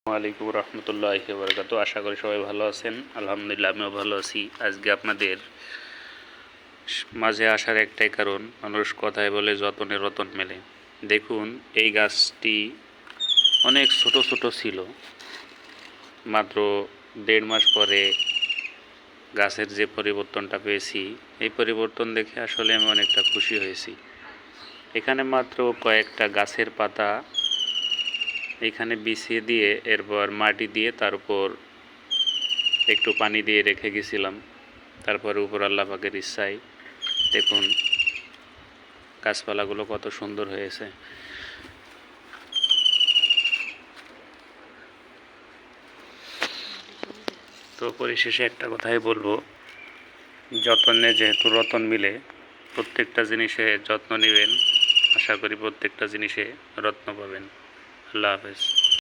ওয়ালাইকুম রহমতুল্লাহি ওয়া আশা করি সবাই ভালো আছেন। আলহামদুলিল্লাহ আমিও ভালো আছি। আজকে আপনাদের মাঝে আসার একটাই কারণ, মানুষ কথায় বলে যতনে রতন মেলে। দেখুন, এই গাছটি অনেক ছোট ছোট ছিল, মাত্র 1.5 মাস পরে গাছের যে পরিবর্তনটা পেয়েছি, এই পরিবর্তন দেখে আসলে আমি অনেকটা খুশি হয়েছি। এখানে মাত্র কয়েকটা গাছের পাতা এখানে বিছিয়ে দিয়ে, এরপর মাটি দিয়ে তার উপর একটু পানি দিয়ে রেখে গেছিলাম। তারপরে উপর আল্লাহ পাকের ইচ্ছায় দেখুন গাছপালাগুলো কত সুন্দর হয়েছে। তো পরিশেষে একটা কথাই বলবো, যত্নে যেহেতু রতন মিলে, প্রত্যেকটা জিনিসে যত্ন নেবেন, আশা করি প্রত্যেকটা জিনিসে রত্ন পাবেন। আল্লাহ হাফেজ।